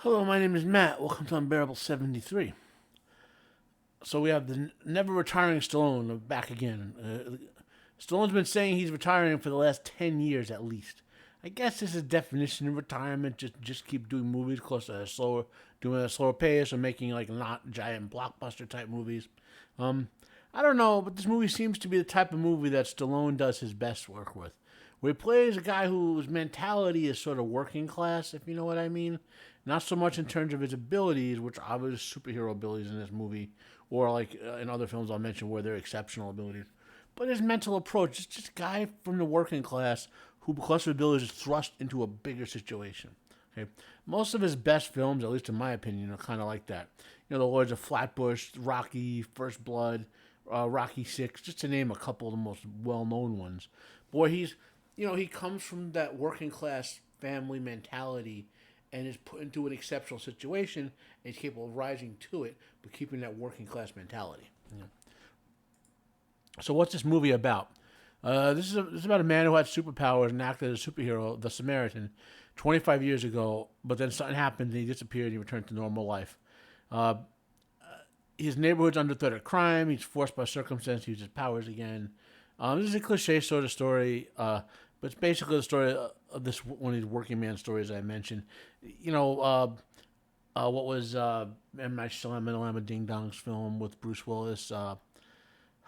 Hello, my name is Matt. Welcome to Unbearable 73. So we have the never retiring Stallone back again. Stallone's been saying he's retiring for the last 10 years at least. I guess this is definition of retirement. Just keep doing movies close to a slower, doing a slower pace, or making like not giant blockbuster type movies. Um, I don't know, but this movie seems to be the type of movie that Stallone does his best work with. Where he plays a guy whose mentality is sort of working class, if you know what I mean. Not so much in terms of his abilities, which are superhero abilities in this movie, or like in other films I'll mention where they're exceptional abilities. But his mental approach is just a guy from the working class who, because of abilities, is thrust into a bigger situation. Okay, most of his best films, at least in my opinion, are kind of like that. You know, The Lords of Flatbush, Rocky, First Blood, Rocky Six, just to name a couple of the most well-known ones. Boy, he comes from that working class family mentality and is put into an exceptional situation and is capable of rising to it, but keeping that working class mentality. You know? So what's this movie about? This is about a man who had superpowers and acted as a superhero, the Samaritan, 25 years ago. But then something happened and he disappeared and he returned to normal life. Uh, his neighborhood's under threat of crime. He's forced by circumstance to use his powers again. This is a cliche sort of story, but it's basically the story of this one of these working man stories I mentioned. You know, what was M. Night Shyamalan Ding Dong's film with Bruce Willis,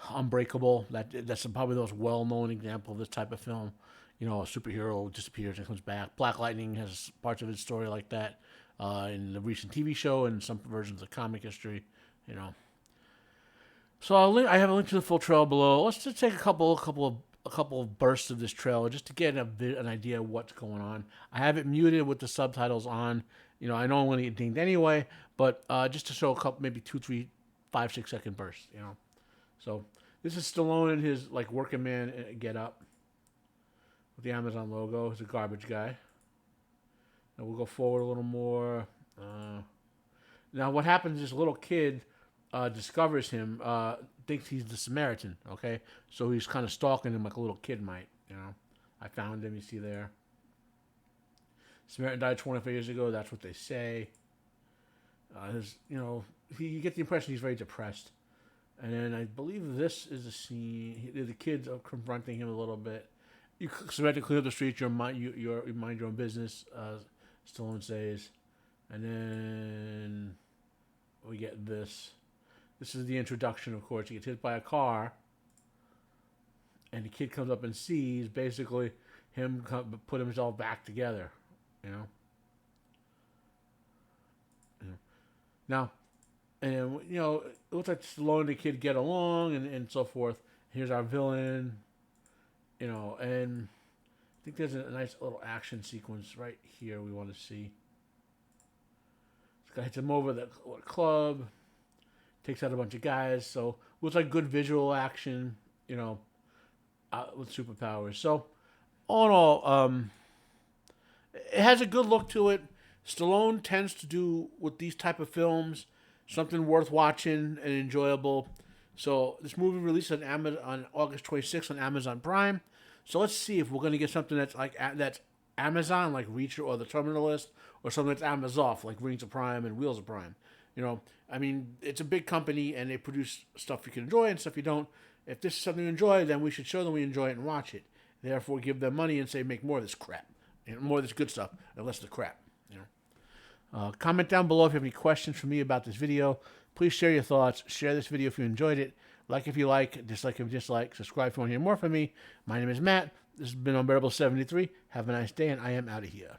Unbreakable. That's probably the most well-known example of this type of film. You know, a superhero disappears and comes back. Black Lightning has parts of its story like that in the recent TV show and some versions of comic history. You know, so I have a link to the full trailer below. Let's just take a couple of bursts of this trailer just to get an idea of what's going on. I have it muted with the subtitles on. You know, I know I'm going to get dinged anyway, but just to show a couple, maybe 2, 3, 5, 6 second bursts. You know. So this is Stallone in his like working man get up with the Amazon logo. He's a garbage guy. And we'll go forward a little more. Now what happens is this little kid discovers him, thinks he's the Samaritan. Okay, so he's kind of stalking him like a little kid might. You know, I found him. You see there. Samaritan died 25 years ago. That's what they say. You get the impression he's very depressed. And then I believe this is a scene. The kids are confronting him a little bit. You have to clear the streets. You mind your own business. Stallone says, and then we get this. This is the introduction, of course. He gets hit by a car, and the kid comes up and sees basically him put himself back together. You know. Now. And, you know, it looks like Stallone and the kid get along and so forth. Here's our villain, you know, and I think there's a nice little action sequence right here we want to see. This guy hits him over the club, takes out a bunch of guys. So looks like good visual action, you know, with superpowers. So all in all, it has a good look to it. Stallone tends to do with these type of films something worth watching and enjoyable. So this movie released on August 26th on Amazon Prime. So let's see if we're going to get something that's like that's Amazon, like Reacher or the Terminal List, or something that's Amazon, like Rings of Prime and Wheels of Prime. You know, I mean, it's a big company and they produce stuff you can enjoy and stuff you don't. If this is something you enjoy, then we should show them we enjoy it and watch it. Therefore, give them money and say make more of this crap, more of this good stuff, and less of the crap. You know. Comment down below if you have any questions for me about this video. Please share your thoughts. Share this video if you enjoyed it. Like if you like. Dislike if you dislike. Subscribe if you want to hear more from me. My name is Matt. This has been Unbearable 73. Have a nice day, and I am out of here.